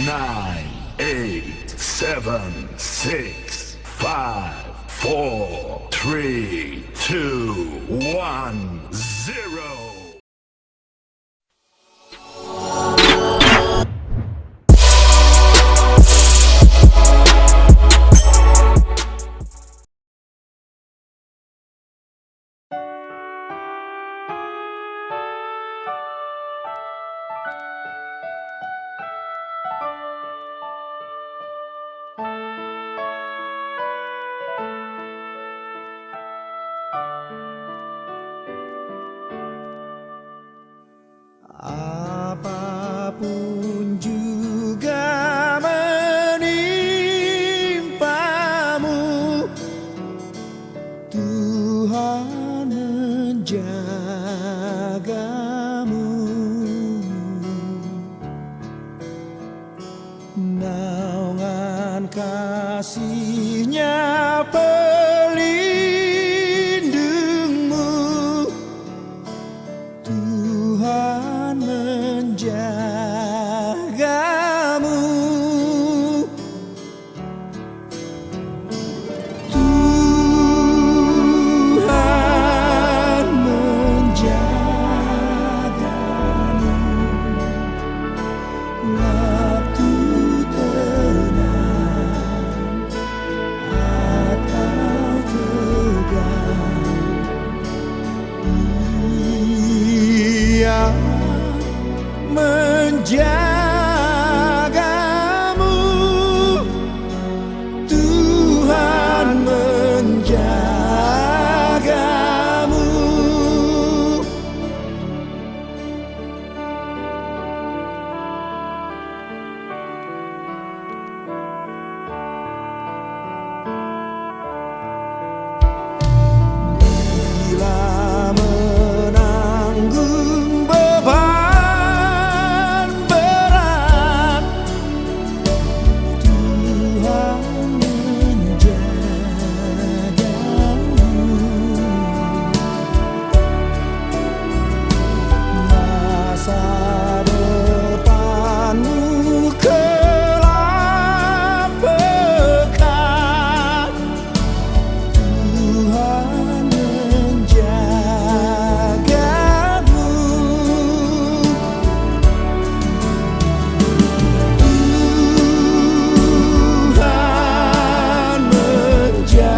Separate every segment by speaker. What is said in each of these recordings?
Speaker 1: nine, eight, seven, six, five, four, three, two, one, zero.
Speaker 2: Apapun juga menimpamu, Tuhan menjagamu. Naungan kasih-Nya pelindungmu, Tuhan menjagamu. Tuhan menjagamu waktu tenang atau tegang. Ia menjagamu, Tuhan menjagamu. Bila menanggung beban berat, Tuhan menjagamu. Masa depanmu kelam pekat, Tuhan menjagamu. Tuhan menjagamu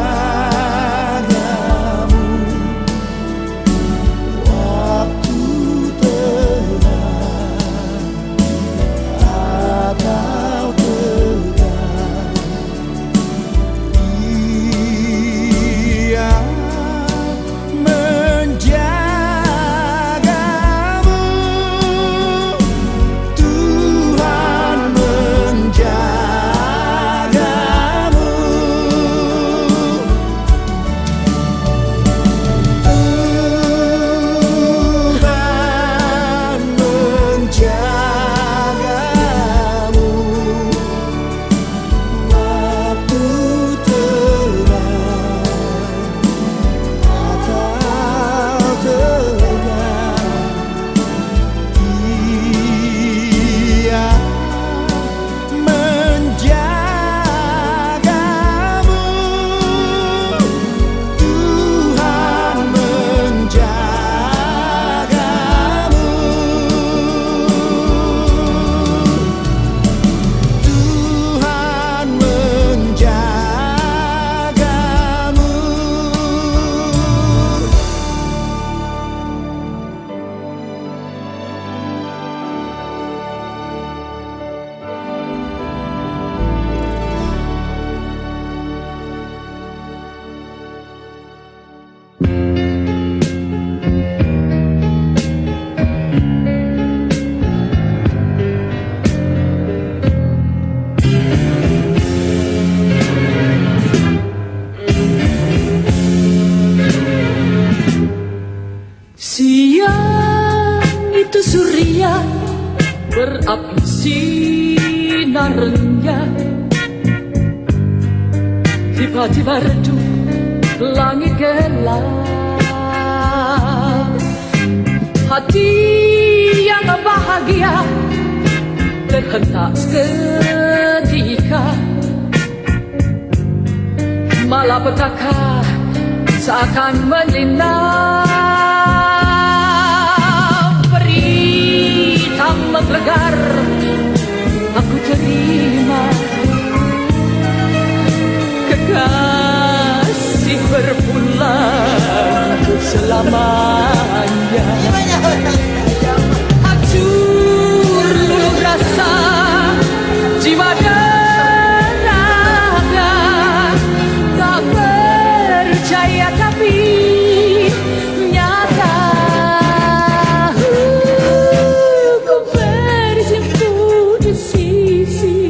Speaker 2: waktu tenang atau tegang. Ia menjagamu, Tuhan menjagamu. Tuhan menjagamu waktu tenang atau tegang. Ia menjagamu, Tuhan menjagamu. Tuhan menjagamu.
Speaker 3: Siang itu surya berapi sinarnya, tiba-tiba redup langit gelap. Hati yang bahagia terhentak seketika, malapetaka seakan menyenang. Beri tambah legar aku terima, kekasih berpulang selamanya. Hancur luluh rasa jiwa dan raga, tak percaya tapi nyata. Ku bersimpu di sisi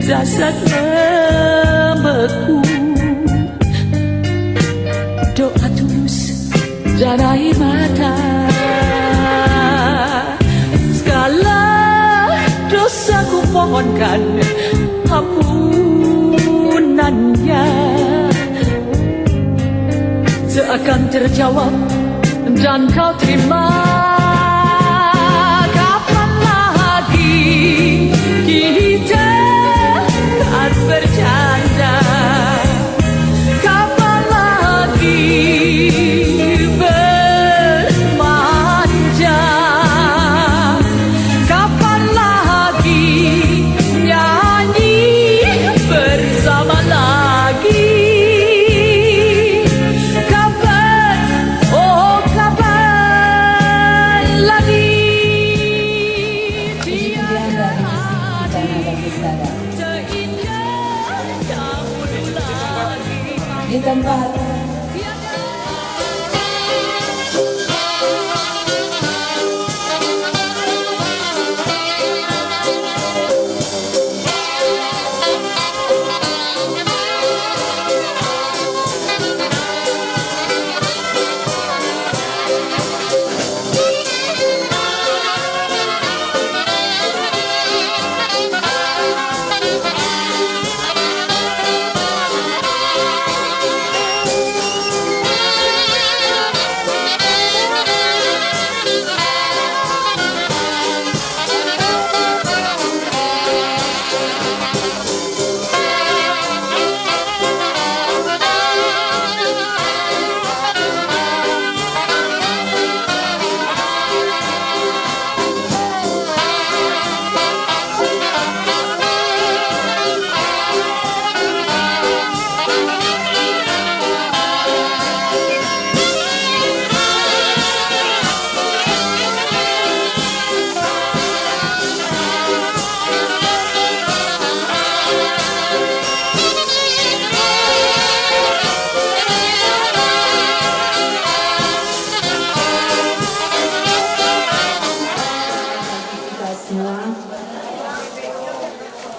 Speaker 3: jasad membeku. Doa tulus dan air mata, segala dosa ku pohonkan ampunannya. Seakan terjawab dan kau terima. Kapan lagi kita akan bercanda? Kapan lagi bermanja? Kapan lagi nyanyi bersama lagi?
Speaker 4: Di tempat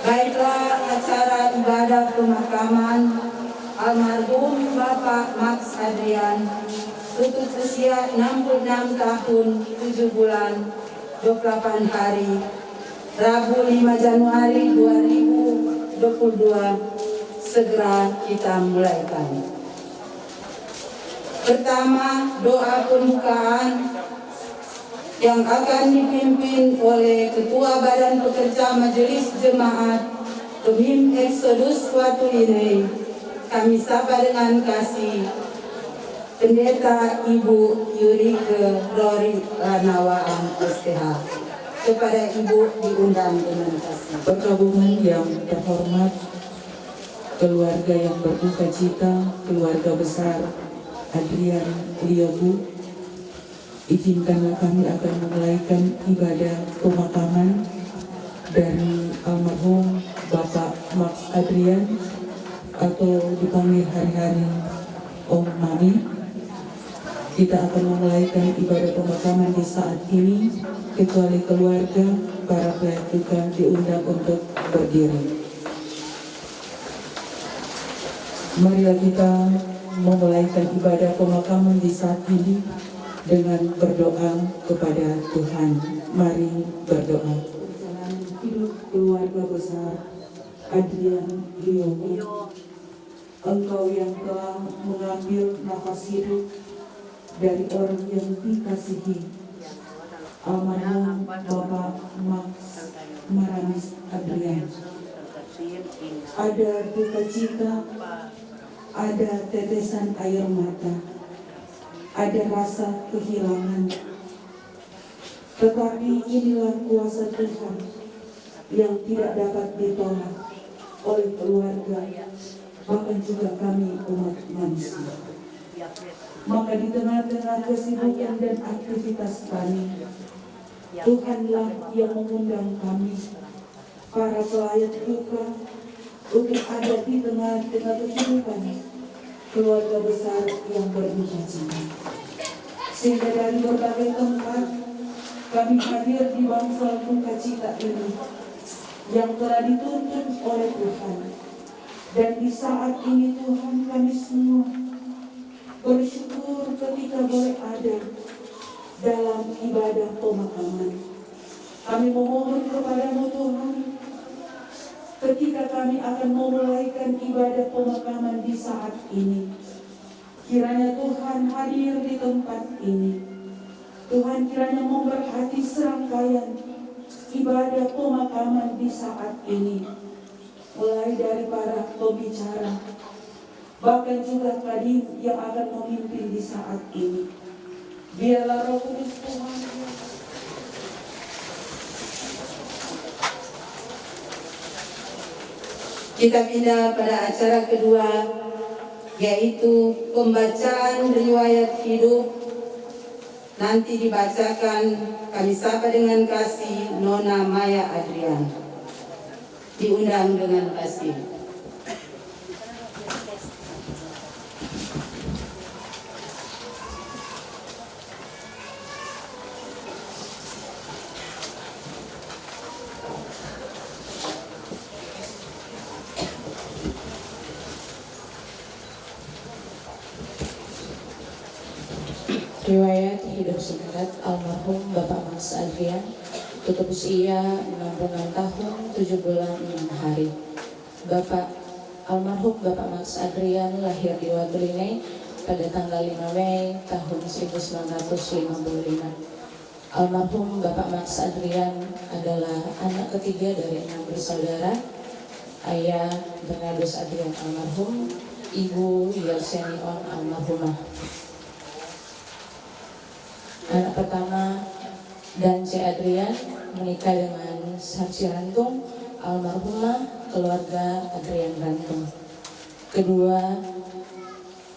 Speaker 4: baiklah acara ibadah pemakaman almarhum Bapak Max Adrian tutup usia 66 tahun 7 bulan 28 hari Rabu 5 Januari 2022 segera kita mulaikan. Pertama, doa pembukaan yang akan dipimpin oleh Ketua Badan Pekerja Majelis Jemaat Pemim Exodus Watu ini. Kami sapa dengan kasih Pendeta Ibu Yurike Rory Ranawaan SPH. Kepada Ibu diundang dengan kasih.
Speaker 5: Perkabungan yang terhormat, keluarga yang berduka cita, keluarga besar Adrian Liobu, izinkanlah kami akan memulaikan ibadah pemakaman dari almarhum Bapak Max Adrian atau dipanggil hari-hari Om Mami. Kita akan memulaikan ibadah pemakaman di saat ini, kecuali keluarga, para pelayan duka diundang untuk berdiri. Marilah kita memulaikan ibadah pemakaman di saat ini dengan berdoa kepada Tuhan. Mari berdoa. Perjalanan hidup keluarga besar Adrian Liobu, Engkau yang telah mengambil nafas hidup dari orang yang dikasihi, almarhum Bapak Max Maramis Adrian. Ada duka cita, ada tetesan air mata, ada rasa kehilangan. Tetapi inilah kuasa Tuhan yang tidak dapat ditolak oleh keluarga, bahkan juga kami umat manusia. Maka di tengah-tengah kesibukan dan aktivitas kami, Tuhanlah yang mengundang kami, para pelayan duka, untuk ada di tengah-tengah kehidupan keluarga besar yang berduka cita. Sehingga dari berbagai tempat kami hadir di bangsal duka cita ini yang telah dituntun oleh Tuhan. Dan di saat ini Tuhan, kami semua bersyukur ketika boleh ada dalam ibadah pemakaman. Kami memohon kepadamu Tuhan, ketika kami akan memulaikan ibadah pemakaman di saat ini, kiranya Tuhan hadir di tempat ini. Tuhan kiranya memberkati serangkaian ibadah pemakaman di saat ini, mulai dari para pembicara, bahkan juga kadin yang akan memimpin di saat ini. Biarlah Roh Kudus Tuhan
Speaker 4: Kita pindah pada acara kedua, yaitu pembacaan riwayat hidup. Nanti dibacakan, kami sapa dengan kasih Nona Maya Adrian. Diundang dengan kasih.
Speaker 6: Riwayat hidup singkat almarhum Bapak Max Adrian, tutup usia 66 tahun 7 bulan 6 hari. Bapak almarhum Bapak Max Adrian lahir di Wageline pada tanggal 5 Mei tahun 1955. Almarhum Bapak Max Adrian adalah anak ketiga dari 6 bersaudara. Ayah Bernardus Adrian almarhum, ibu Yerseni On almarhumah. Anak pertama Dan C. Adrian menikah dengan Sarsi Rantung almarhumah, keluarga Adrian Rantung. Kedua,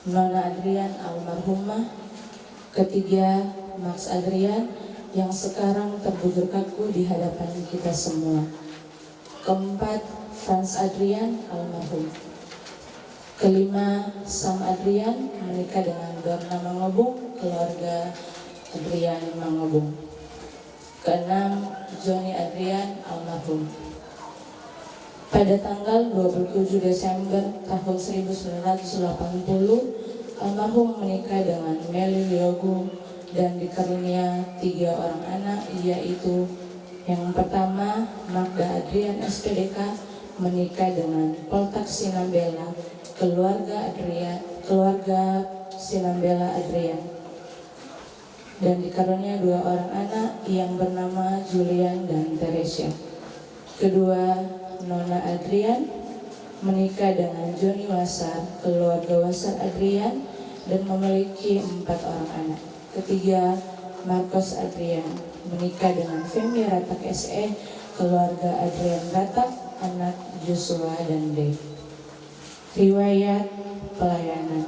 Speaker 6: Nona Adrian almarhumah. Ketiga, Max Adrian yang sekarang terbujur kaku di hadapan kita semua. Keempat, Franz Adrian almarhum. Kelima, Sam Adrian menikah dengan Dorna Mangobung, keluarga Adrian Mangobung. Keenam, Johnny Adrian almarhum. Pada tanggal 27 Desember tahun 1980, almarhum menikah dengan Meli Liogu dan dikarunia 3 orang anak, yaitu yang pertama Magda Adrian SPDK menikah dengan Poltak Sinambela, keluarga Sinambela Adrian, dan dikarunia 2 orang anak yang bernama Julian dan Teresia. Kedua, Nona Adrian menikah dengan Johnny Wasar, keluarga Wasar Adrian, dan memiliki 4 orang anak. Ketiga, Marcos Adrian menikah dengan Femi Ratak SE, keluarga Adrian Ratak, anak Joshua dan Dave. Riwayat pelayanan.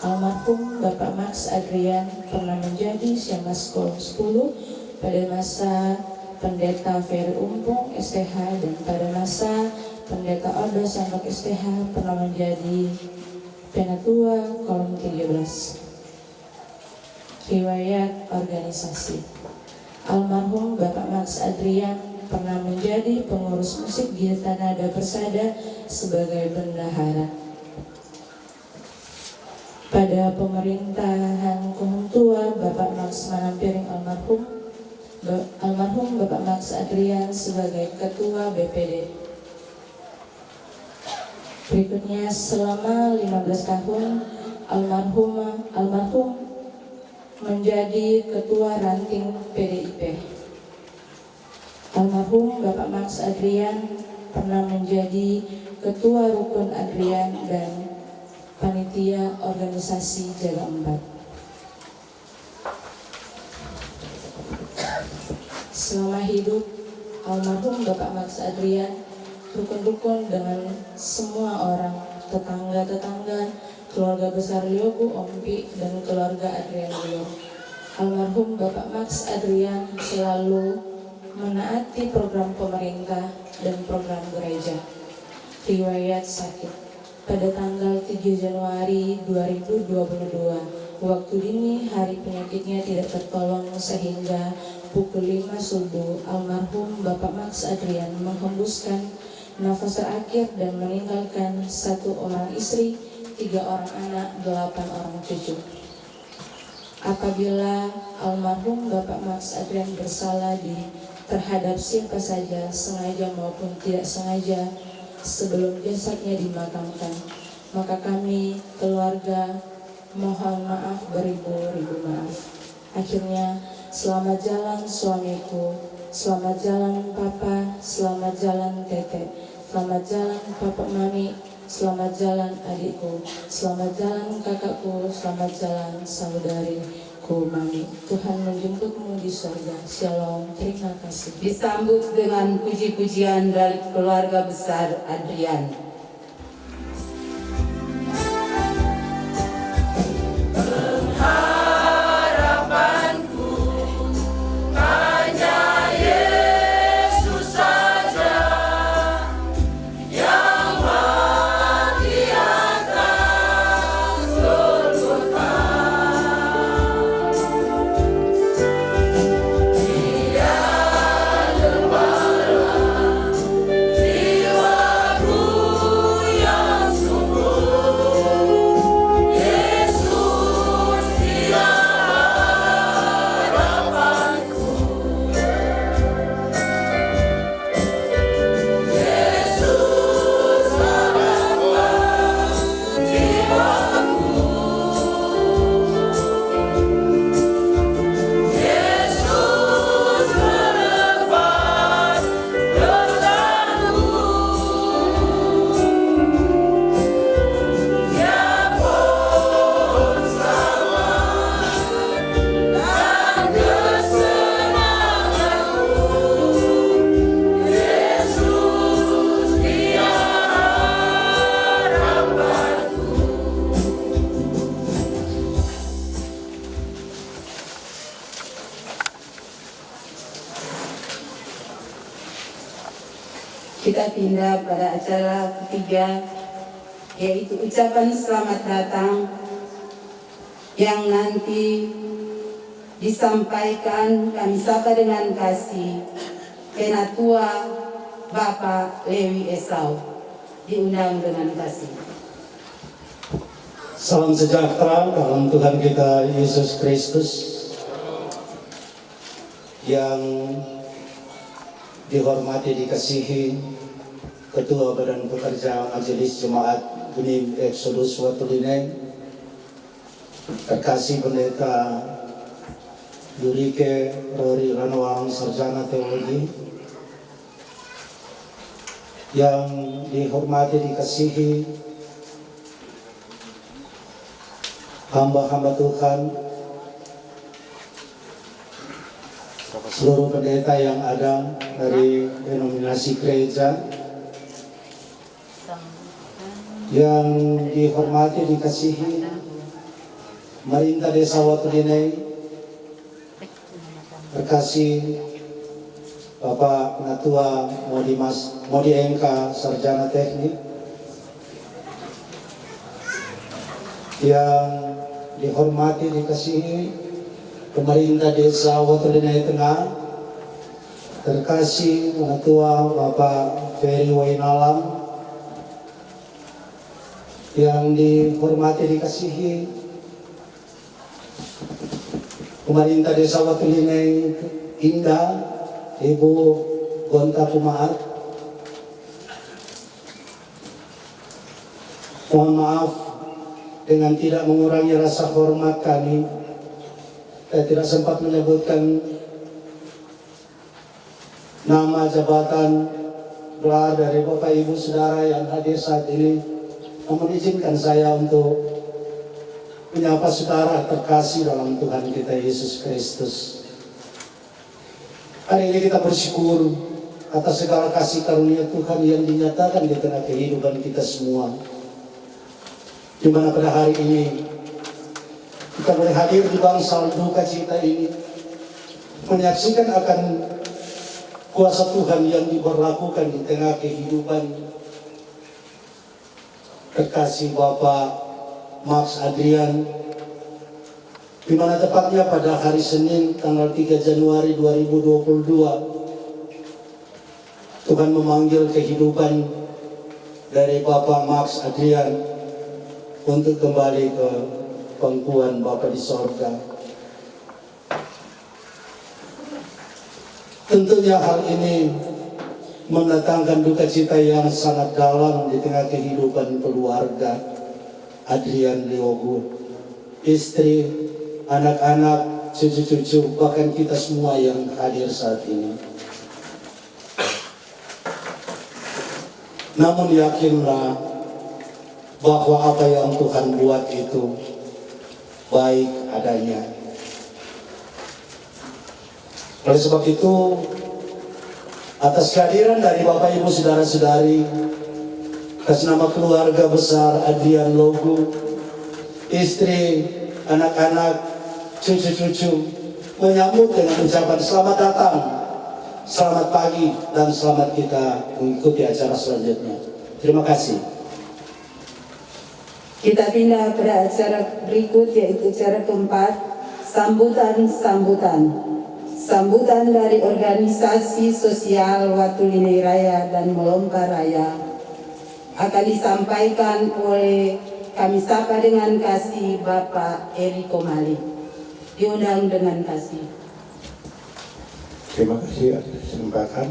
Speaker 6: Almarhum Bapak Max Adrian pernah menjadi Syamaskol 10 pada masa Pendeta Ferry Umpung STH, dan pada masa Pendeta Odo Sandok STH pernah menjadi Penatua Kolom 13. Riwayat organisasi. Almarhum Bapak Max Adrian pernah menjadi pengurus musik Gita Nada Persada sebagai bendahara. Pada pemerintahan Kuhum Tua, Bapak Max Manampiring almarhum Bapak Max Adrian sebagai Ketua BPD. Berikutnya, selama 15 tahun almarhum menjadi Ketua Ranting PDIP. Almarhum Bapak Max Adrian pernah menjadi Ketua Rukun Adrian dan Panitia Organisasi Jaga Empat. Selama hidup, almarhum Bapak Max Adrian rukun-rukun dengan semua orang, tetangga-tetangga, keluarga besar Liobu, Ompi, dan keluarga Adrian Lio. Almarhum Bapak Max Adrian selalu menaati program pemerintah dan program gereja. Riwayat sakit pada tanggal 3 Januari 2022, waktu dini hari penyakitnya tidak tertolong sehingga pukul 5 subuh almarhum Bapak Max Adrian menghembuskan nafas terakhir dan meninggalkan 1 orang istri, 3 orang anak, 8 orang cucu. Apabila almarhum Bapak Max Adrian bersalah terhadap siapa saja, sengaja maupun tidak sengaja, sebelum jasadnya dimakamkan, maka kami keluarga mohon maaf beribu-ribu maaf. Akhirnya, selamat jalan suamiku, selamat jalan papa, selamat jalan tete, selamat jalan papa mami, selamat jalan adikku, selamat jalan kakakku, selamat jalan saudariku mami. Tuhan menjemputmu di surga. Shalom, terima kasih.
Speaker 4: Disambut dengan puji-pujian dari keluarga besar Adrian. Kita pindah pada acara ketiga, yaitu ucapan selamat datang yang nanti disampaikan kami sapa dengan kasih Penatua Bapak Lewi Esau. Diundang dengan kasih.
Speaker 7: Salam sejahtera dalam Tuhan kita Yesus Kristus yang dihormati, dikasihi Ketua Badan Pekerja Majelis Jemaat Benih Exodus Watulinen, terkasih Pendeta Yurike Rory Ranawang, Sarjana Teologi, yang dihormati, dikasihi hamba-hamba Tuhan, seluruh pendeta yang ada dari denominasi gereja, yang dihormati, dikasihi Marintah Desa Watulinen, terkasih Bapak Penatua Modi Engka Sarjana Teknik, yang dihormati, dikasihi Pemerintah Desa Watulinen Tengah, terkasih Penatua Bapak Ferry Wainalam, yang dihormati, dikasihi Pemerintah Desa Watulinen Indah, Ibu Gonta Pumaat. Mohon maaf dengan tidak mengurangi rasa hormat kami, saya tidak sempat menyebutkan nama, jabatan, gelar dari Bapak Ibu Saudara yang hadir saat ini. Namun izinkan saya untuk menyapa saudara terkasih dalam Tuhan kita Yesus Kristus. Hari ini kita bersyukur atas segala kasih karunia Tuhan yang dinyatakan di tengah kehidupan kita semua. Di mana pada hari ini kita boleh hadir di bangsal duka cita ini, menyaksikan akan kuasa Tuhan yang diberlakukan di tengah kehidupan terkasih Bapak Max Adrian, di mana tepatnya pada hari Senin tanggal 3 Januari 2022 Tuhan memanggil kehidupan dari Bapak Max Adrian untuk kembali ke pangkuan Bapa di sorga. Tentunya hal ini mendatangkan duka cita yang sangat dalam di tengah kehidupan keluarga Adrian Leogu, istri, anak-anak, cucu-cucu, bahkan kita semua yang hadir saat ini. Namun yakinlah bahwa apa yang Tuhan buat itu baik adanya. Oleh sebab itu, atas kehadiran dari Bapak Ibu Saudara-saudari, atas nama keluarga besar Adrian Logu, istri, anak-anak, cucu-cucu, menyambut dengan ucapan selamat datang, selamat pagi, dan selamat kita mengikuti acara selanjutnya. Terima kasih.
Speaker 4: Kita pindah pada acara berikut, yaitu acara keempat, sambutan dari organisasi sosial Watulinai Raya dan Melompa Raya akan disampaikan oleh kami sapa dengan kasih Bapak Eriko Malik. Diundang dengan kasih.
Speaker 8: Terima kasih atas kesempatan.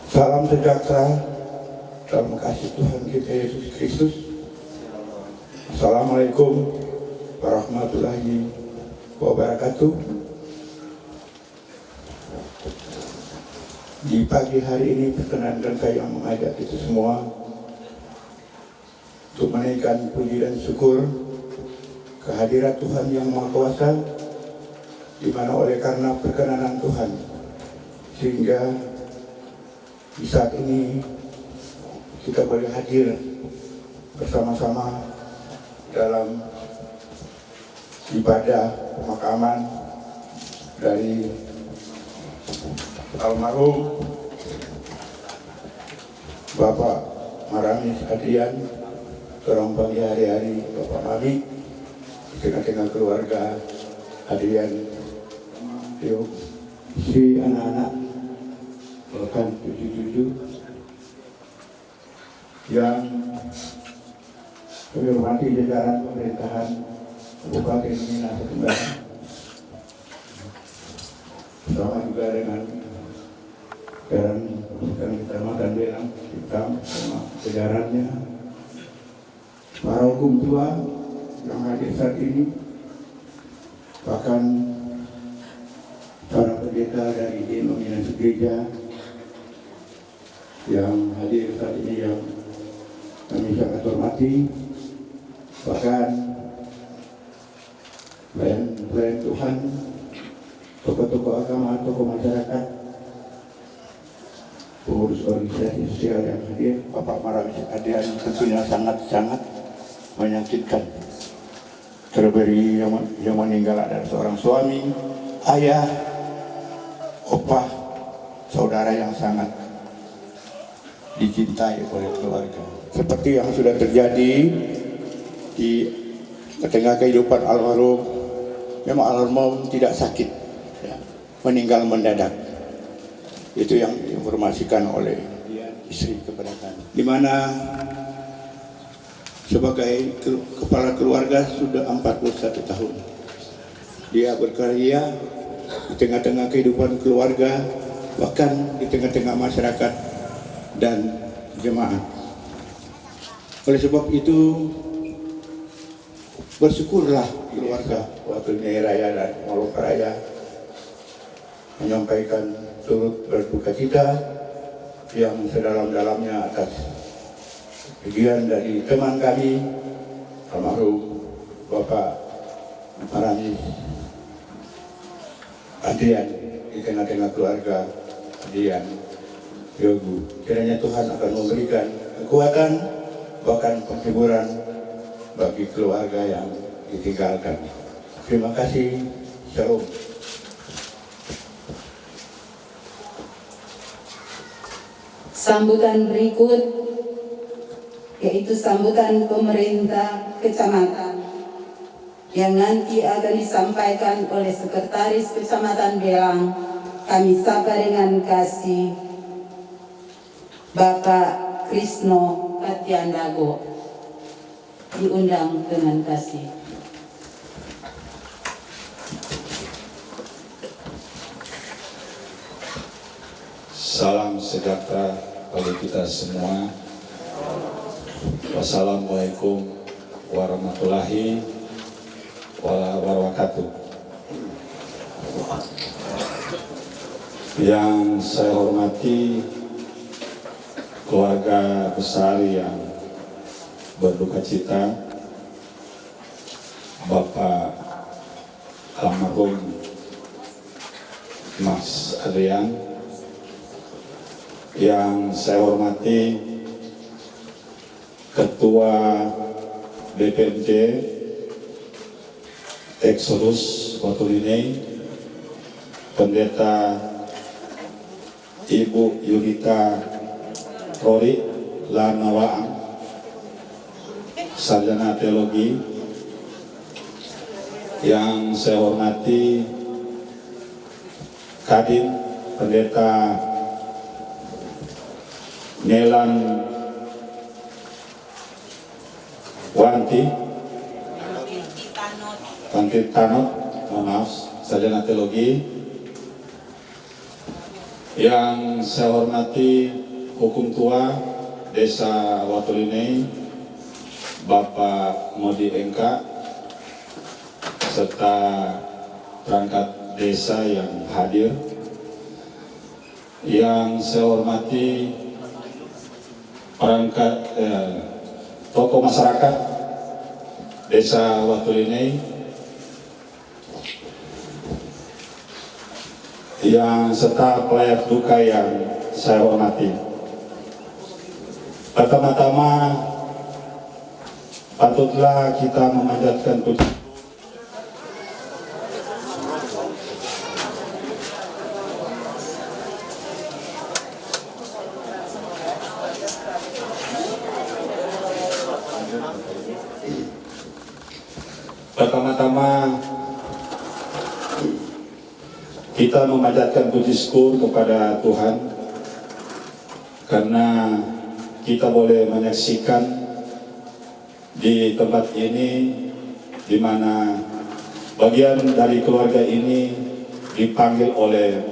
Speaker 8: Salam sejahtera dalam kasih Tuhan kita Yesus Kristus. Assalamualaikum warahmatullahi wabarakatuh. Di pagi hari ini perkenankan saya mengajak kita semua untuk menaikkan puji dan syukur kehadirat Tuhan yang Maha Kuasa, di mana oleh karena perkenanan Tuhan sehingga di saat ini kita boleh hadir bersama-sama dalam ibadah pemakaman dari almarhum Bapak Maramis Adrian, orang bagi hari-hari Bapak Mami, di tengah-tengah keluarga Adrian, istri, anak-anak, bahkan cucu-cucu yang kami hormati jajaran pemerintahan Kabupaten Minahasa Tenggara, bersama juga dengan Kecamatan Belang, Hitam, sama jajarannya, para hukum tua yang hadir saat ini, bahkan para pendeta dari denominasi gereja yang hadir saat ini yang kami sangat hormati, bahkan pelayan Tuhan, tokoh-tokoh agama, tokoh masyarakat, pengurus organisasi sosial yang hadir. Bapak Maramis Adrian tentunya sangat-sangat menyakitkan. Terberi yang meninggal adalah seorang suami, ayah, opah, saudara yang sangat dicintai oleh keluarga. Seperti yang sudah terjadi di tengah kehidupan almarhum, memang almarhum tidak sakit, ya, meninggal mendadak. Itu yang diinformasikan oleh istri kepada kami. Di mana sebagai kepala keluarga sudah 41 tahun. Dia berkarya di tengah-tengah kehidupan keluarga, bahkan di tengah-tengah masyarakat dan jemaat. Oleh sebab itu, bersyukurlah keluarga Watulinai Raya dan Melompa Raya menyampaikan turut berduka cita yang sedalam-dalamnya atas kepergian dari teman kami almarhum Bapak Maranis Adrian di tengah-tengah keluarga Adrian Yogu. Kiranya Tuhan akan memberikan kekuatan bahkan penghiburan bagi keluarga yang ditinggalkan. Terima kasih. Shalom.
Speaker 4: Sambutan berikut yaitu sambutan pemerintah kecamatan yang nanti akan disampaikan oleh Sekretaris Kecamatan Belang. Kami sapa dengan kasih Bapak Krisno Katiandago. Diundang dengan kasih.
Speaker 9: Salam sejahtera bagi kita semua. Wassalamualaikum warahmatullahi wabarakatuh. Yang saya hormati keluarga besar yang berduka cita, Bapak almarhum Mas Adrian. Yang saya hormati Ketua BPMD Exodus Watulini, Pendeta Ibu Yunita Rory Lanawaang, Sarjana Teologi. Yang saya hormati Kadin Pendeta Nelan Wanti Tanot, maaf, Sarjana Teologi. Yang saya hormati Hukum Tua Desa Watulini, Bapak Modi Engka, serta perangkat desa yang hadir. Yang saya hormati perangkat tokoh masyarakat Desa Watulini, yang serta pelayan duka yang saya hormati. Pertama-tama patutlah kita memanjatkan puji kita memanjatkan puji syukur kepada Tuhan karena kita boleh menyaksikan di tempat ini di mana bagian dari keluarga ini dipanggil oleh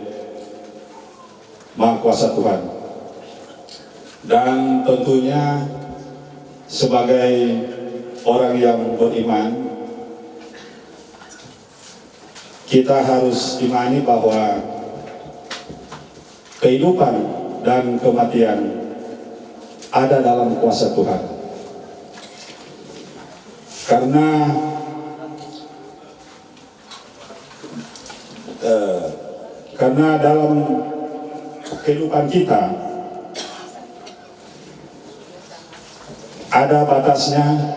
Speaker 9: Maha Kuasa Tuhan. Dan tentunya sebagai orang yang beriman, kita harus imani bahwa kehidupan dan kematian ada dalam kuasa Tuhan. Karena dalam kehidupan kita ada batasnya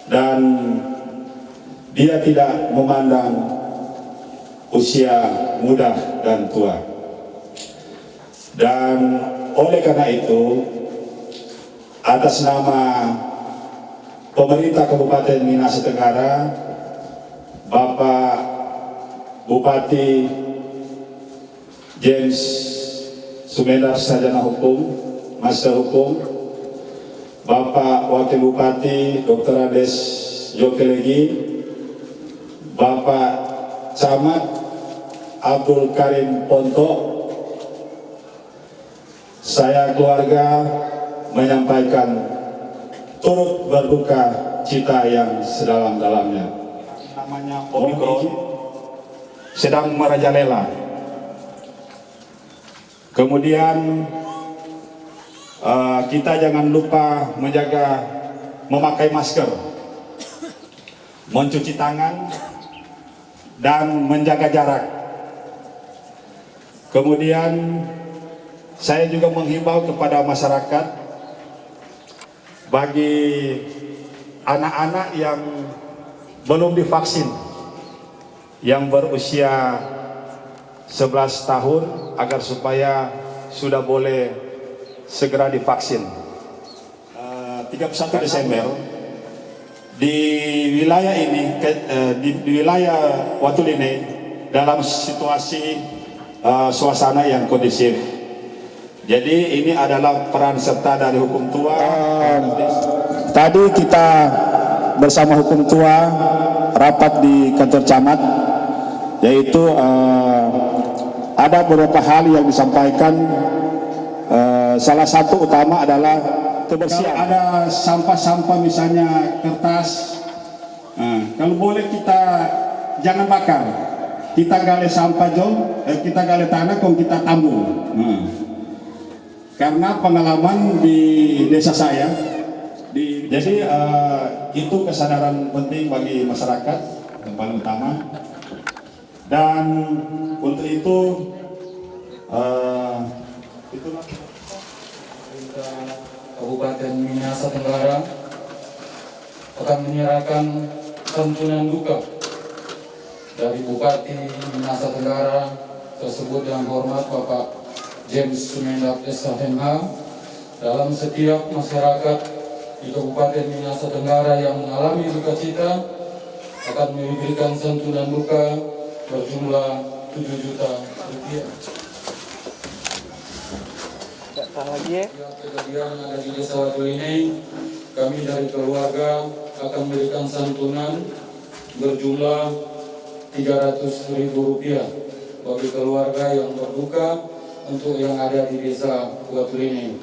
Speaker 9: dan dia tidak memandang usia muda dan tua. Dan oleh karena itu, atas nama pemerintah Kabupaten Minahasa Tenggara, Bapak Bupati James Sumedar Sarjana Hukum, Master Hukum, Bapak Wakil Bupati Dr. Ades Jokelegi, Bapak Camat Abdul Karim Ponto, saya keluarga menyampaikan turut berduka cita yang sedalam-dalamnya. Namanya Omikron sedang merajalela Kemudian kita jangan lupa memakai masker, mencuci tangan, dan menjaga jarak. Kemudian saya juga menghimbau kepada masyarakat, bagi anak-anak yang belum divaksin, yang berusia 11 tahun, agar supaya sudah boleh segera divaksin. 31 Desember di wilayah ini, di wilayah Watuline, dalam situasi suasana yang kondusif. Jadi ini adalah peran serta dari hukum tua. Tadi kita bersama hukum tua rapat di kantor camat, yaitu ada beberapa hal yang disampaikan. Salah satu utama adalah kebersihan. Kalau ada sampah-sampah, misalnya kertas, kalau boleh kita jangan bakar. Kita gali sampah kita gali tanah, kita tambung. Karena pengalaman di desa saya, jadi itu kesadaran penting bagi masyarakat yang paling utama. Dan untuk itu, itulah
Speaker 10: Kabupaten Minahasa Tenggara akan menyerahkan santunan duka dari Bupati Minahasa Tenggara tersebut yang hormat Bapak James Sumendak SHMH. Dalam setiap masyarakat di Kabupaten Minahasa Tenggara yang mengalami duka cita akan memberikan santunan duka berjumlah 7 juta rupiah. Yang kejadian ada di Desa Watuline, kami dari keluarga akan memberikan santunan berjumlah 300.000 rupiah bagi keluarga yang berduka untuk yang ada di Desa Watuline.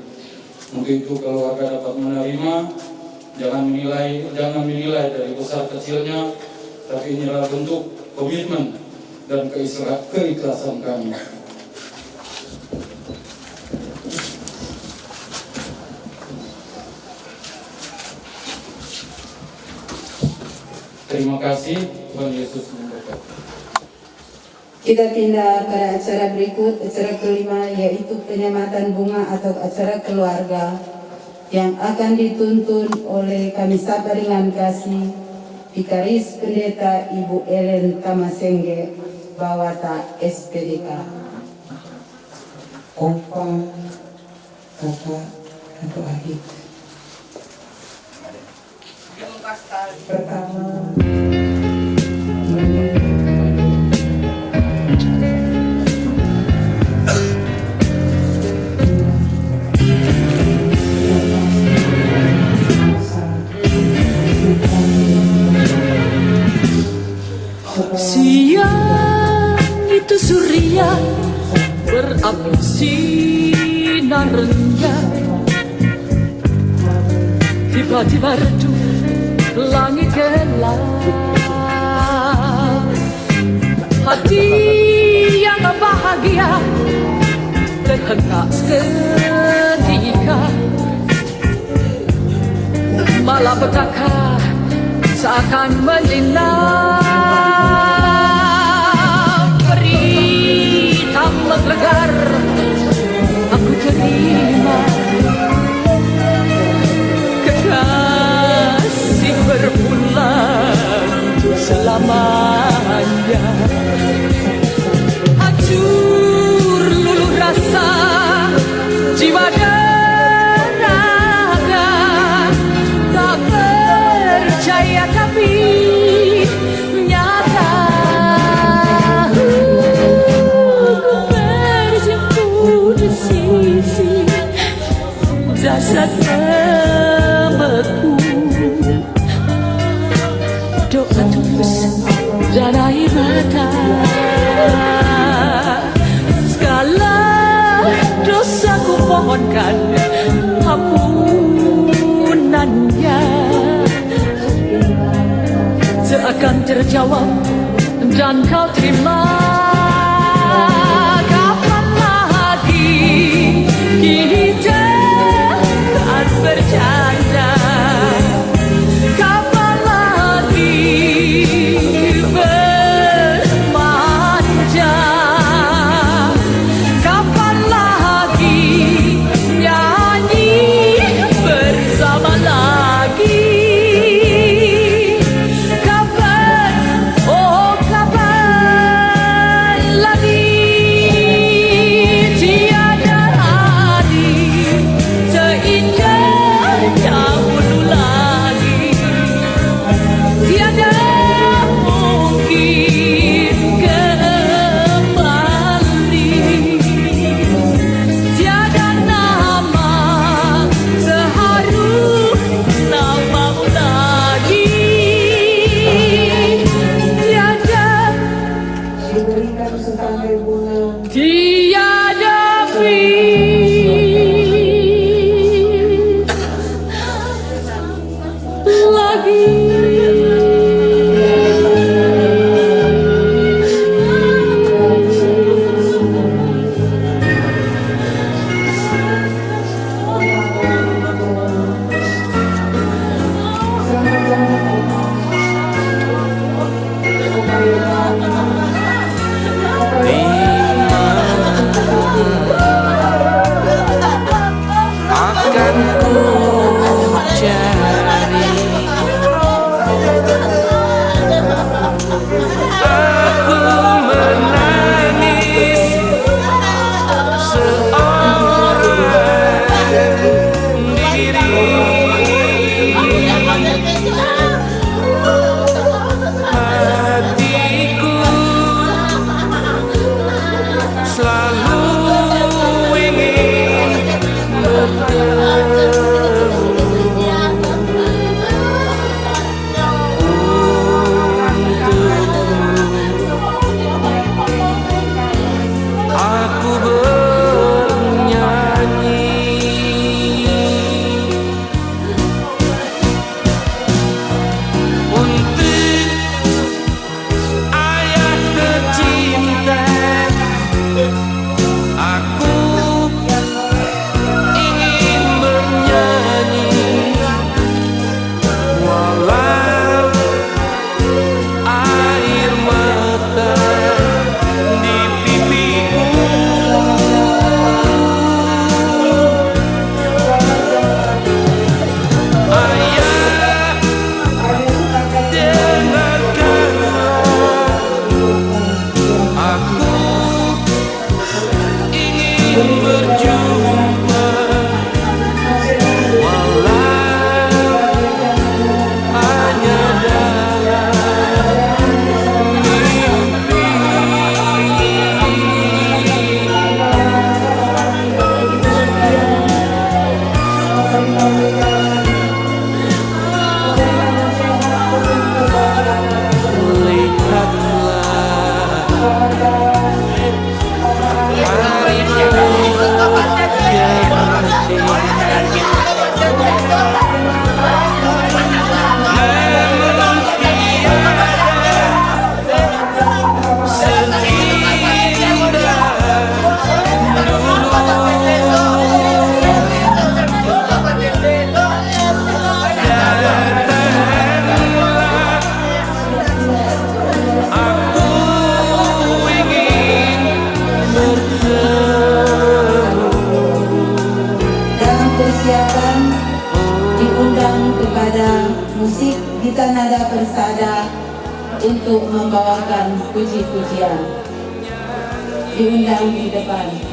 Speaker 10: Mungkin itu keluarga dapat menerima, jangan menilai dari besar kecilnya, tapi inilah bentuk komitmen dan keikhlasan kami. Terima kasih, Tuhan Yesus memberkati.
Speaker 4: Kita pindah pada acara berikut, acara kelima, yaitu penyematan bunga atau acara keluarga yang akan dituntun oleh kami sapa dengan kasih Vikaris Pendeta Ibu Ellen Tamasenge, Bawata SPDK.
Speaker 5: Opa, kakak, atau adik. Pertama,
Speaker 3: siang itu surya berapi sinarnya, tiba-tiba redup langit gelap. Hati yang bahagia terhentak seketika, malapetaka seakan melina. Berita menggelegar aku terima, kekasih berpulang selamanya. Hancur luluh rasa jiwa dan raga, tak percaya tapi nyata. Ku berjumpa di sisi jasad membeku, doa tulus dan air mata. Segala dosa ku pohonkan ampunannya, seakan terjawab dan kau terima. Kapan lagi
Speaker 4: Gita Nada Persada untuk membawakan puji-pujian. Diundang di depan.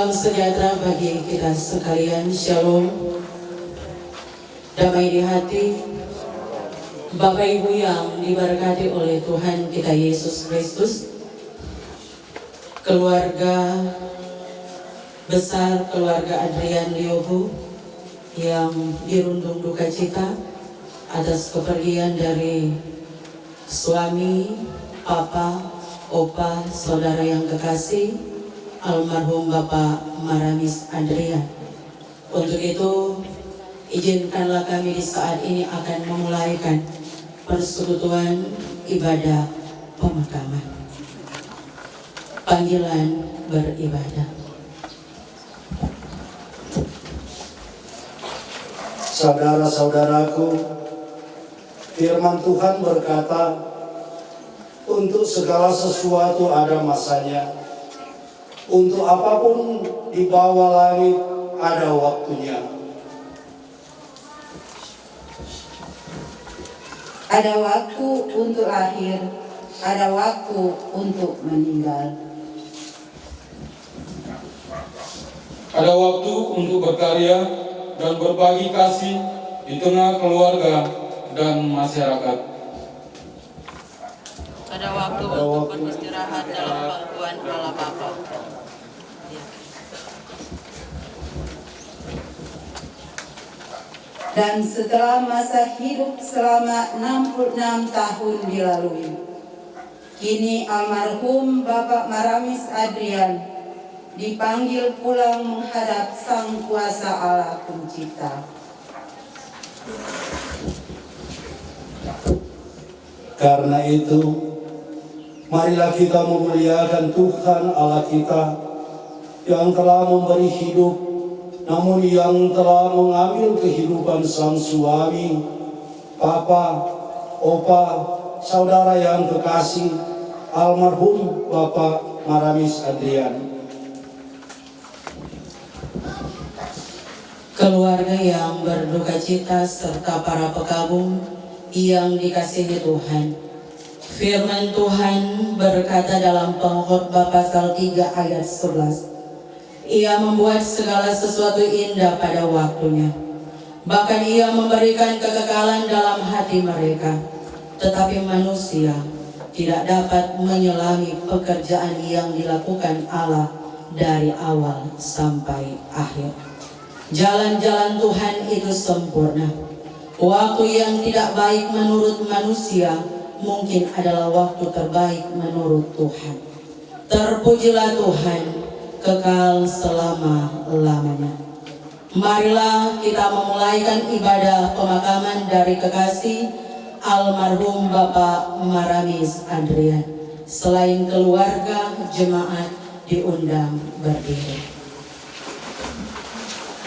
Speaker 6: Salam sejahtera bagi kita sekalian. Shalom. Damai di hati. Bapak Ibu yang diberkati oleh Tuhan kita Yesus Kristus. Keluarga besar keluarga Adrian Diobu yang dirundung duka cita atas kepergian dari suami, papa, opa, saudara yang kekasih, almarhum Bapak Maramis Adrian. Untuk itu, izinkanlah kami di saat ini akan memulaikan persekutuan ibadah pemakaman. Panggilan beribadah.
Speaker 7: Saudara-saudaraku, firman Tuhan berkata, untuk segala sesuatu ada masanya. Untuk apapun di bawah langit ada waktunya.
Speaker 4: Ada waktu untuk lahir, ada waktu untuk meninggal.
Speaker 10: Ada waktu untuk berkarya dan berbagi kasih di tengah keluarga dan masyarakat.
Speaker 6: Ada waktu untuk beristirahat dalam pangkuan Allah Bapa.
Speaker 4: Dan setelah masa hidup selama 66 tahun dilalui, kini almarhum Bapak Maramis Adrian dipanggil pulang menghadap Sang Kuasa Allah Pencipta.
Speaker 7: Karena itu, marilah kita memuliakan Tuhan Allah kita yang telah memberi hidup, namun yang telah mengambil kehidupan sang suami, papa, opa, saudara yang kekasih, almarhum Bapak Maramis Adrian.
Speaker 6: Keluarga yang berduka cita serta para pekabung yang dikasihi Tuhan. Firman Tuhan berkata dalam Pengkhotbah pasal 3 ayat 11. Ia membuat segala sesuatu indah pada waktunya. Bahkan ia memberikan kekekalan dalam hati mereka. Tetapi manusia tidak dapat menyelami pekerjaan yang dilakukan Allah dari awal sampai akhir. Jalan-jalan Tuhan itu sempurna. Waktu yang tidak baik menurut manusia mungkin adalah waktu terbaik menurut Tuhan. Terpujilah Tuhan, kekal selama-lamanya. Marilah kita memulaikan ibadah pemakaman dari kekasih almarhum Bapak Maramis Adrian. Selain keluarga, jemaat diundang berdiri.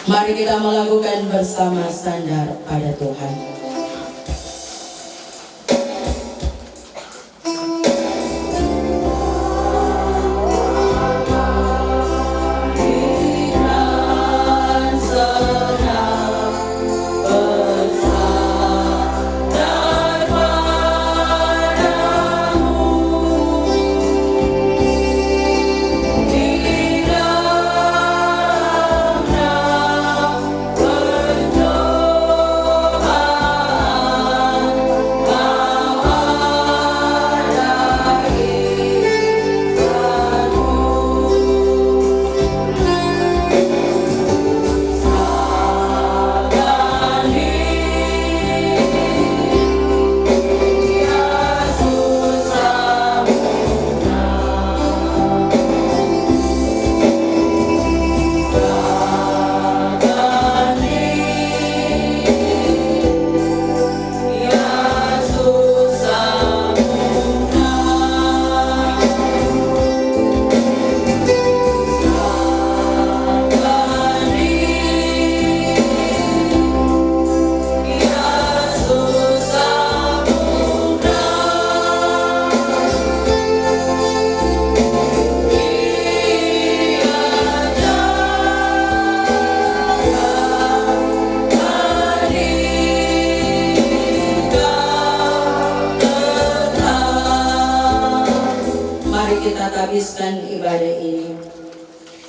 Speaker 6: Mari kita melakukan bersama sandar pada Tuhan.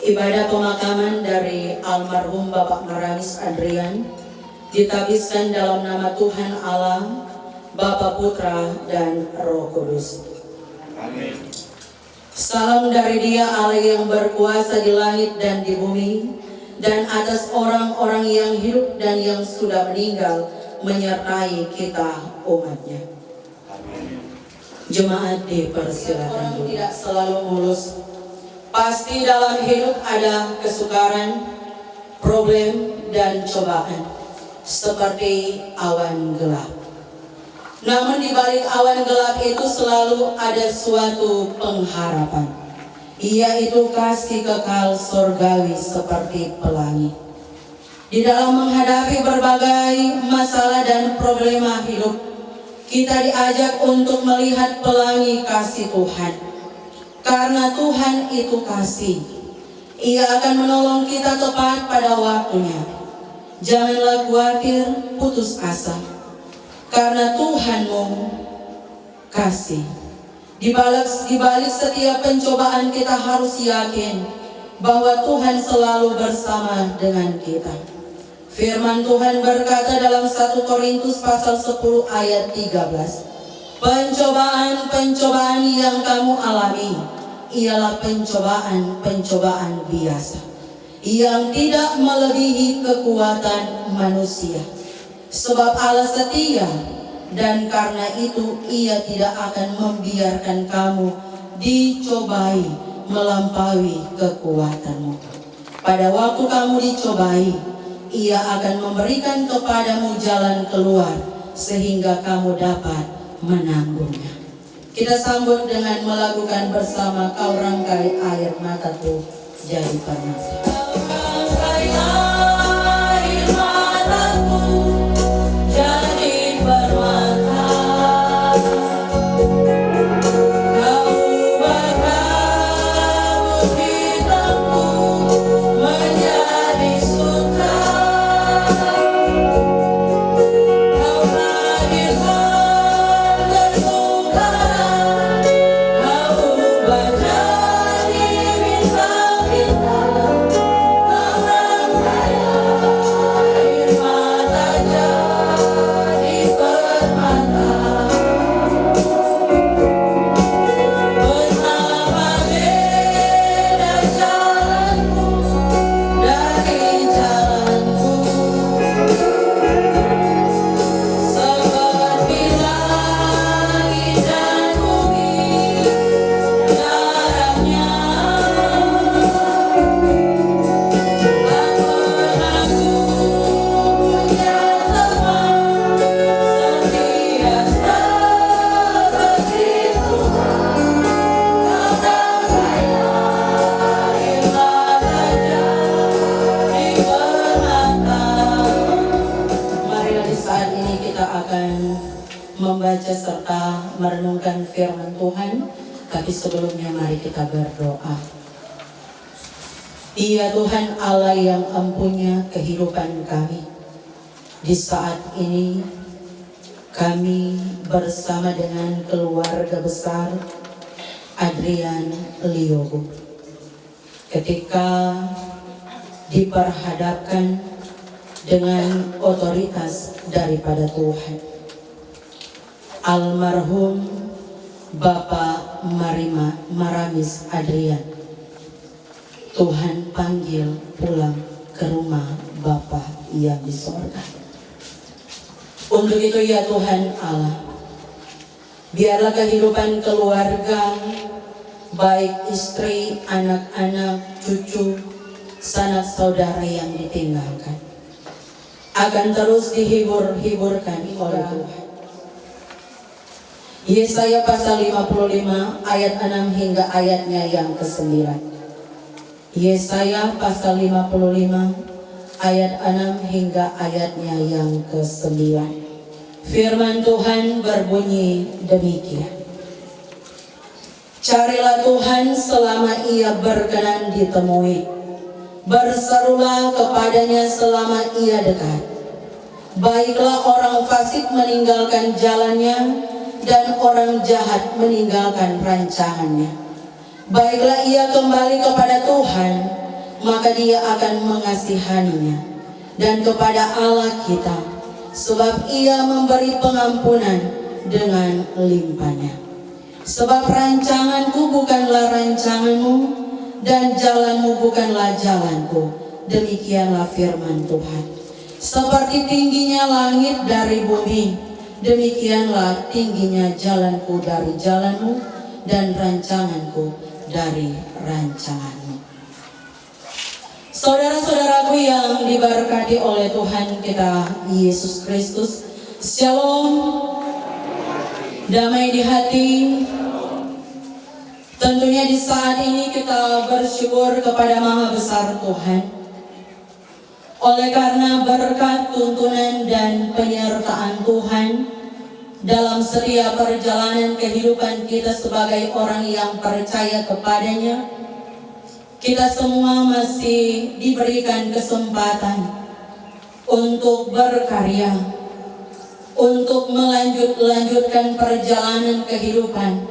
Speaker 6: Ibadah pemakaman dari almarhum Bapak Maramis Adrian ditabiskan dalam nama Tuhan Allah, Bapa, Putra, dan Roh Kudus.
Speaker 8: Amin.
Speaker 6: Salam dari Dia Allah yang berkuasa di langit dan di bumi, dan atas orang-orang yang hidup dan yang sudah meninggal, menyertai kita umatnya. Jemaat dipersilakan. Orang tidak selalu mulus. Pasti dalam hidup ada kesukaran, problem, dan cobaan, seperti awan gelap. Namun di balik awan gelap itu selalu ada suatu pengharapan, yaitu kasih kekal surgawi seperti pelangi. Di dalam menghadapi berbagai masalah dan problema hidup, kita diajak untuk melihat pelangi kasih Tuhan. Karena Tuhan itu kasih, Ia akan menolong kita tepat pada waktunya. Janganlah khawatir, putus asa, karena Tuhanmu kasih. Di balik setiap pencobaan kita harus yakin bahwa Tuhan selalu bersama dengan kita. Firman Tuhan berkata dalam 1 Korintus pasal 10 ayat 13, pencobaan-pencobaan yang kamu alami ialah pencobaan-pencobaan biasa yang tidak melebihi kekuatan manusia. Sebab Allah setia, dan karena itu Ia tidak akan membiarkan kamu dicobai melampaui kekuatanmu. Pada waktu kamu dicobai, Ia akan memberikan kepadamu jalan keluar sehingga kamu dapat menanggungnya. Kita sambut dengan melakukan bersama Kau rangkai air mataku jadi permata. Membaca serta merenungkan firman Tuhan, tapi sebelumnya mari kita berdoa. Dia Tuhan Allah yang empunya kehidupan kami. Di saat ini kami bersama dengan keluarga besar Adrian Liogo, ketika diperhadapkan dengan otoritas daripada Tuhan. Almarhum Bapak Maramis Adrian, Tuhan panggil pulang ke rumah Bapa yang di sorga. Untuk itu ya Tuhan Allah, biarlah kehidupan keluarga, baik istri, anak-anak, cucu, sanak saudara yang ditinggalkan, akan terus dihibur-hiburkan oleh Tuhan. Yesaya pasal 55 ayat 6 hingga ayatnya yang ke-9. Yesaya pasal 55 ayat 6 hingga ayatnya yang ke-9. Firman Tuhan berbunyi demikian. Carilah Tuhan selama Ia berkenan ditemui. Berserulah kepadanya selama Ia dekat. Baiklah orang fasik meninggalkan jalannya, dan orang jahat meninggalkan rancangannya. Baiklah ia kembali kepada Tuhan, maka Dia akan mengasihaninya. Dan kepada Allah kita, sebab Ia memberi pengampunan dengan limpahnya. Sebab rancanganku bukanlah rancanganmu, dan jalanmu bukanlah jalanku. Demikianlah firman Tuhan. Seperti tingginya langit dari bumi, demikianlah tingginya jalanku dari jalanmu, dan rancanganku dari rancanganmu. Saudara-saudaraku yang diberkati oleh Tuhan kita Yesus Kristus, Shalom, damai di hati. Tentunya di saat ini kita bersyukur kepada Maha Besar Tuhan, oleh karena berkat, tuntunan, dan penyertaan Tuhan dalam setiap perjalanan kehidupan kita sebagai orang yang percaya kepadanya. Kita semua masih diberikan kesempatan untuk berkarya, untuk melanjutkan perjalanan kehidupan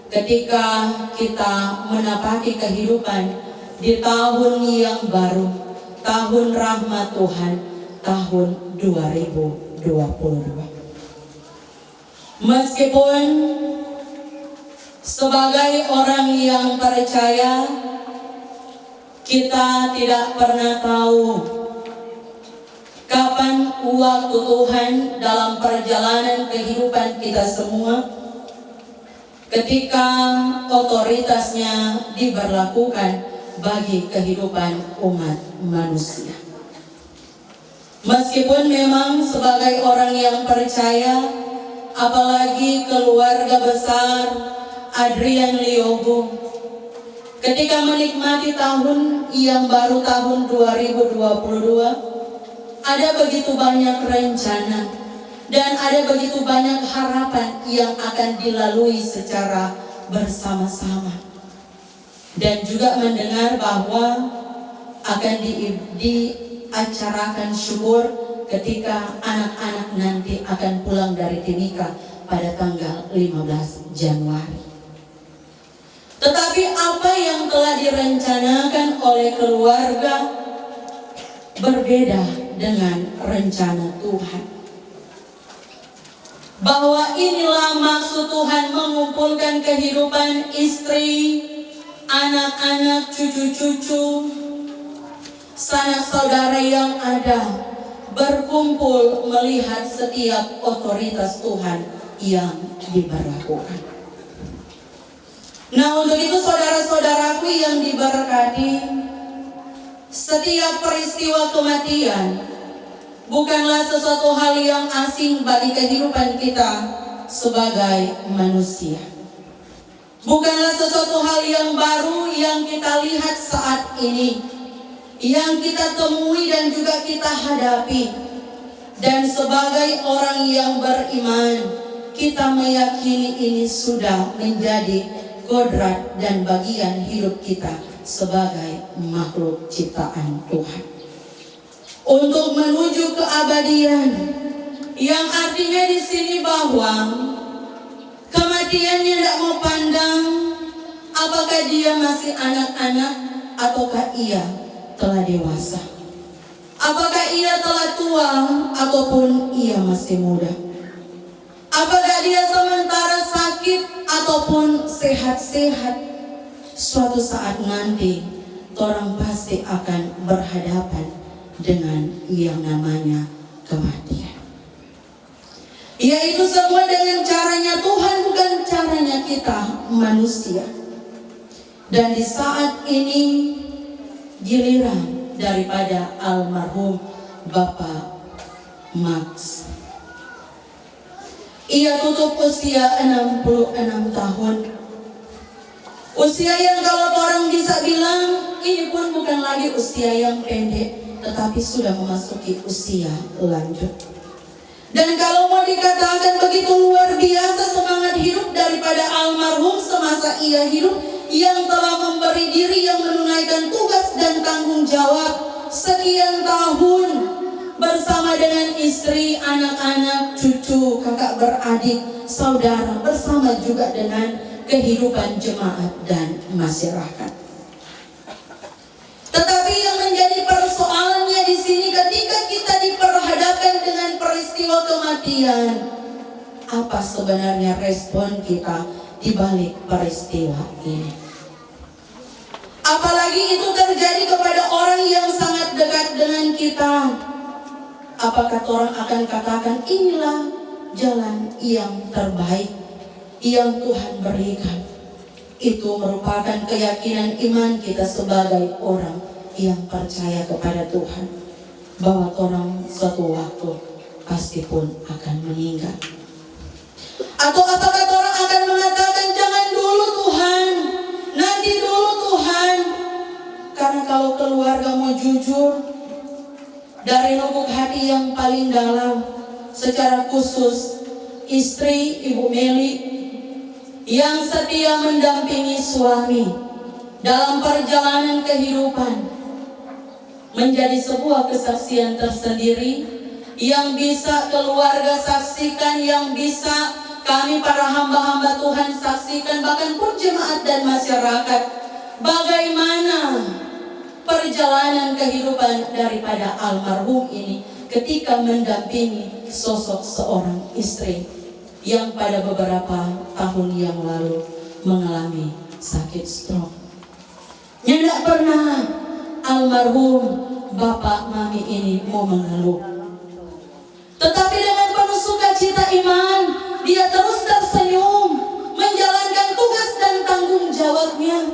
Speaker 6: ketika kita menapaki kehidupan di tahun yang baru, tahun rahmat Tuhan, tahun 2022. Meskipun sebagai orang yang percaya, kita tidak pernah tahu kapan waktu Tuhan dalam perjalanan kehidupan kita semua, ketika otoritasnya diberlakukan bagi kehidupan umat manusia. Meskipun memang sebagai orang yang percaya, apalagi keluarga besar Adrian Liogo, ketika menikmati tahun yang baru, tahun 2022, ada begitu banyak rencana dan ada begitu banyak harapan yang akan dilalui secara bersama-sama. Dan juga mendengar bahwa akan diacarakan syukur ketika anak-anak nanti akan pulang dari Timika pada tanggal 15 Januari. Tetapi apa yang telah direncanakan oleh keluarga berbeda dengan rencana Tuhan. Bahwa inilah maksud Tuhan mengumpulkan kehidupan istri, anak-anak, cucu-cucu, sanak saudara yang ada, berkumpul melihat setiap otoritas Tuhan yang diberlakukan. Nah, untuk itu saudara-saudaraku yang diberkati, setiap peristiwa kematian bukanlah sesuatu hal yang asing bagi kehidupan kita sebagai manusia. Bukanlah sesuatu hal yang baru yang kita lihat saat ini, yang kita temui dan juga kita hadapi. Dan sebagai orang yang beriman, kita meyakini ini sudah menjadi kodrat dan bagian hidup kita sebagai makhluk ciptaan Tuhan. Untuk menuju keabadian, yang artinya di sini bahwa kematiannya tidak mau pandang apakah dia masih anak-anak ataukah ia telah dewasa, apakah ia telah tua ataupun ia masih muda, apakah dia sementara sakit ataupun sehat-sehat. Suatu saat nanti orang pasti akan berhadapan dengan yang namanya kematian. Yaitu semua dengan caranya Tuhan, bukan caranya kita manusia. Dan di saat ini giliran daripada almarhum Bapak Max. Ia tutup usia 66 tahun. Usia yang kalau orang bisa bilang ini pun bukan lagi usia yang pendek, tetapi sudah memasuki usia lanjut. Dan kalau mau dikatakan begitu luar biasa semangat hidup daripada almarhum semasa ia hidup, yang telah memberi diri, yang menunaikan tugas dan tanggung jawab sekian tahun bersama dengan istri, anak-anak, cucu, kakak beradik, saudara, bersama juga dengan kehidupan jemaat dan masyarakat. Tetapi kematian. Apa sebenarnya respon kita di balik peristiwa ini? Apalagi itu terjadi kepada orang yang sangat dekat dengan kita. Apakah orang akan katakan inilah jalan yang terbaik yang Tuhan berikan? Itu merupakan keyakinan iman kita sebagai orang yang percaya kepada Tuhan, bahwa orang suatu waktu pasti pun akan meninggal. Atau apakah orang akan mengatakan jangan dulu Tuhan, nanti dulu Tuhan? Karena kalau keluarga mau jujur dari lubuk hati yang paling dalam, secara khusus istri Ibu Meli yang setia mendampingi suami dalam perjalanan kehidupan, menjadi sebuah kesaksian tersendiri yang bisa keluarga saksikan, yang bisa kami para hamba-hamba Tuhan saksikan, bahkan pun jemaat dan masyarakat, bagaimana perjalanan kehidupan daripada almarhum ini ketika mendampingi sosok seorang istri yang pada beberapa tahun yang lalu mengalami sakit stroke. Yang tidak pernah almarhum bapak mami ini mau mengeluh. Tetapi dengan penuh sukacita iman, dia terus tersenyum menjalankan tugas dan tanggung jawabnya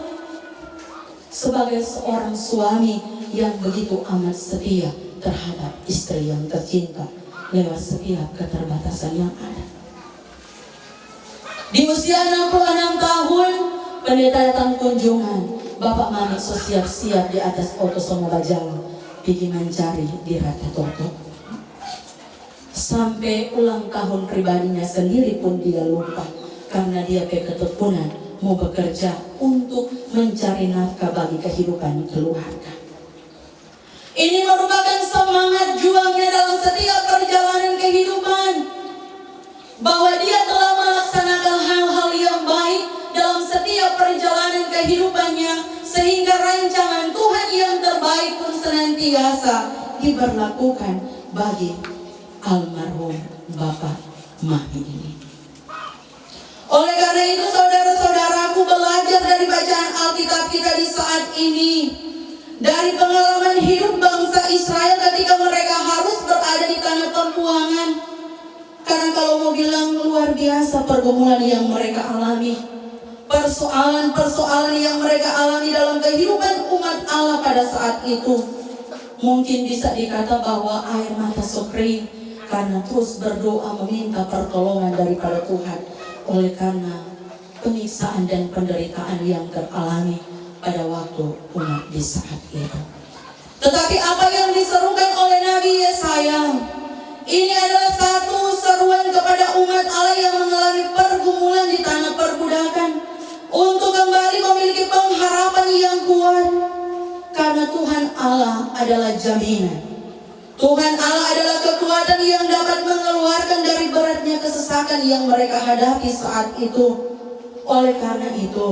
Speaker 6: sebagai seorang suami yang begitu amat setia terhadap istri yang tercinta lewat setiap keterbatasan yang ada. Di usia 66 tahun, pendeta datang kunjungan. Bapak mami siap-siap di atas oto sama bajala, pergi mencari di Rata Toto. Sampai ulang tahun pribadinya sendiri pun dia lupa, karena dia ketekunan mau bekerja untuk mencari nafkah bagi kehidupan keluarga. Ini merupakan semangat juangnya dalam setiap perjalanan kehidupan, bahwa dia telah melaksanakan hal-hal yang baik dalam setiap perjalanan kehidupannya, sehingga rancangan Tuhan yang terbaik pun senantiasa diberlakukan bagi almarhum Bapak Mami ini. Oleh karena itu saudara-saudaraku, belajar dari bacaan Alkitab kita di saat ini, dari pengalaman hidup bangsa Israel ketika mereka harus berada di tanah pembuangan. Karena kalau mau bilang luar biasa pergumulan yang mereka alami, persoalan-persoalan yang mereka alami dalam kehidupan umat Allah pada saat itu, mungkin bisa dikata bahwa air mata sukri karena terus berdoa meminta pertolongan daripada Tuhan, oleh karena penyiksaan dan penderitaan yang teralami pada waktu umat di saat itu. Tetapi apa yang diserukan oleh Nabi Yesaya, ini adalah satu seruan kepada umat Allah yang mengalami pergumulan di tanah perbudakan, untuk kembali memiliki pengharapan yang kuat. Karena Tuhan Allah adalah jaminan, Tuhan Allah adalah kekuatan yang dapat mengeluarkan dari beratnya kesesakan yang mereka hadapi saat itu. Oleh karena itu,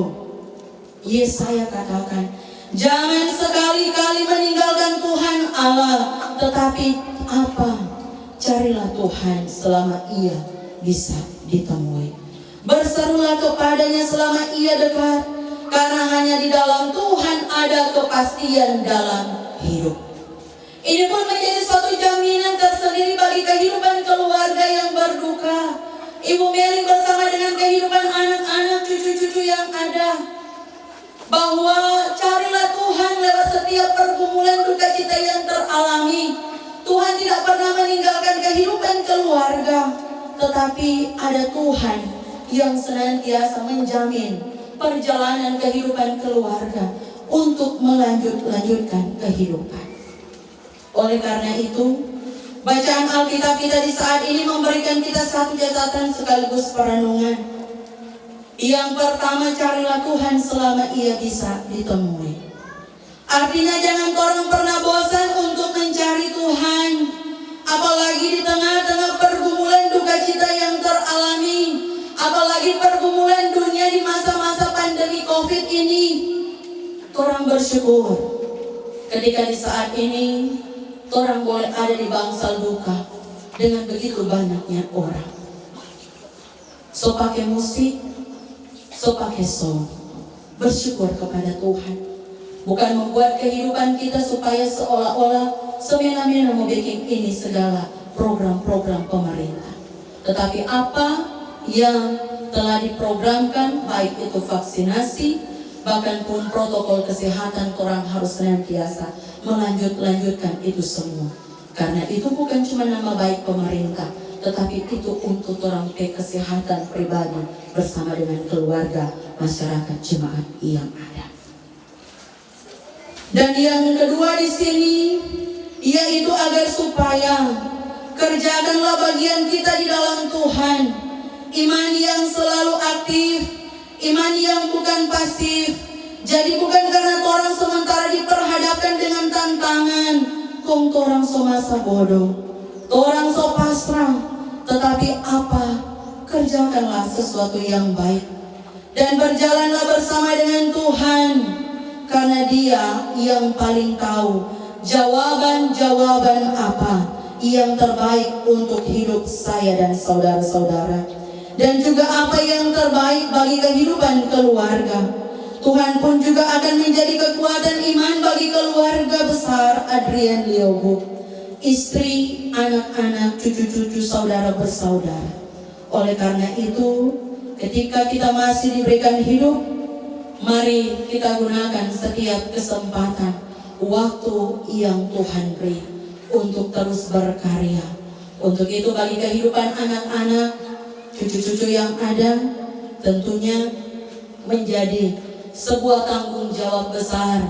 Speaker 6: Yesaya katakan, jangan sekali-kali meninggalkan Tuhan Allah, tetapi apa? Carilah Tuhan selama ia bisa ditemui. Berserulah kepadanya selama ia dekat, karena hanya di dalam Tuhan ada kepastian dalam hidup. Ini pun menjadi suatu jaminan tersendiri bagi kehidupan keluarga yang berduka. Ibu Meli bersama dengan kehidupan anak-anak, cucu-cucu yang ada, bahwa carilah Tuhan lewat setiap pergumulan duka cita yang teralami. Tuhan tidak pernah meninggalkan kehidupan keluarga, tetapi ada Tuhan yang senantiasa menjamin perjalanan kehidupan keluarga untuk melanjutkan kehidupan. Oleh karena itu, bacaan Alkitab kita di saat ini memberikan kita satu catatan sekaligus perenungan. Yang pertama, carilah Tuhan selama ia bisa ditemui. Artinya jangan orang pernah bosan untuk mencari Tuhan, apalagi di tengah-tengah pergumulan duka cita yang teralami, apalagi pergumulan dunia di masa-masa pandemi COVID ini. Orang bersyukur ketika di saat ini orang boleh ada di bangsal duka, dengan begitu banyaknya orang. So pakai musik, so pakai song, bersyukur kepada Tuhan. Bukan membuat kehidupan kita supaya seolah-olah semena-mena mau bikin ini segala program-program pemerintah. Tetapi apa yang telah diprogramkan, baik itu vaksinasi, bahkan pun protokol kesehatan, orang harus senantiasa melanjutkan itu semua. Karena itu bukan cuma nama baik pemerintah, tetapi itu untuk orang kesehatan pribadi bersama dengan keluarga, masyarakat, jemaat yang ada. Dan yang kedua di sini, yaitu agar supaya kerjakanlah bagian kita di dalam Tuhan. Iman yang selalu aktif, iman yang bukan pasif. Jadi bukan karena orang sementara diperhadapkan dengan tantangan, kong orang so masa bodoh, orang so pasrah, tetapi apa? Kerjakanlah sesuatu yang baik dan berjalanlah bersama dengan Tuhan, karena Dia yang paling tahu jawaban-jawaban apa yang terbaik untuk hidup saya dan saudara-saudara, dan juga apa yang terbaik bagi kehidupan keluarga. Tuhan pun juga akan menjadi kekuatan iman bagi keluarga besar Adrian Liogo, istri, anak-anak, cucu-cucu, saudara bersaudara. Oleh karena itu, ketika kita masih diberikan hidup, mari kita gunakan setiap kesempatan waktu yang Tuhan beri untuk terus berkarya. Untuk itu bagi kehidupan anak-anak, cucu-cucu yang ada, tentunya menjadi sebuah tanggung jawab besar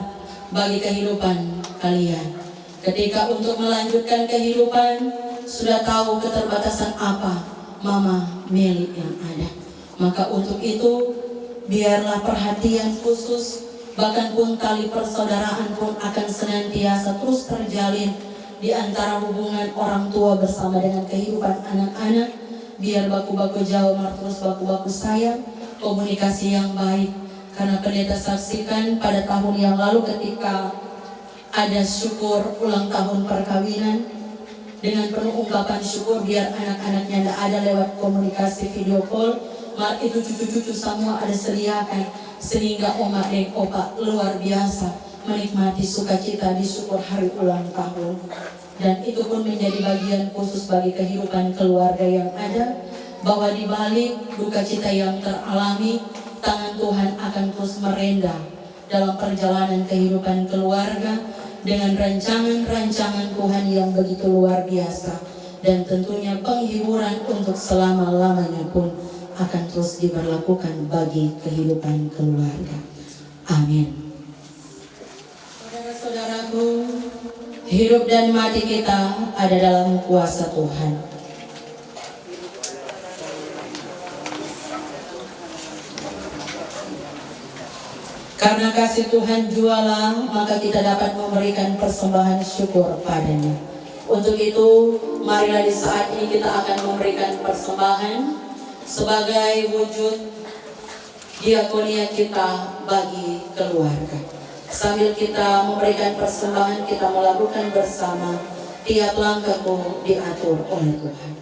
Speaker 6: bagi kehidupan kalian. Ketika untuk melanjutkan kehidupan, sudah tahu keterbatasan apa Mama Meli yang ada. Maka untuk itu, biarlah perhatian khusus, bahkan pun tali persaudaraan pun akan senantiasa terus terjalin di antara hubungan orang tua bersama dengan kehidupan anak-anak. Biar baku-baku jauh, terus baku-baku sayang, komunikasi yang baik. Karena pendeta saksikan pada tahun yang lalu ketika ada syukur ulang tahun perkawinan, dengan penuh ungkapan syukur, biar anak-anaknya tidak ada lewat komunikasi video call, malah itu cucu-cucu semua ada sediakan, sehingga oma dan opa luar biasa menikmati sukacita di syukur hari ulang tahun. Dan itu pun menjadi bagian khusus bagi kehidupan keluarga yang ada, bahwa di balik duka cita yang teralami, tangan Tuhan akan terus merendah dalam perjalanan kehidupan keluarga dengan rancangan-rancangan Tuhan yang begitu luar biasa, dan tentunya penghiburan untuk selama-lamanya pun akan terus diberlakukan bagi kehidupan keluarga. Amin. Saudara-saudaraku, hidup dan mati kita ada dalam kuasa Tuhan. Karena kasih Tuhan jualah, maka kita dapat memberikan persembahan syukur padanya. Untuk itu, marilah di saat ini kita akan memberikan persembahan sebagai wujud diakonia kita bagi keluarga. Sambil kita memberikan persembahan, kita melakukan bersama, tiap langkahku diatur oleh Tuhan.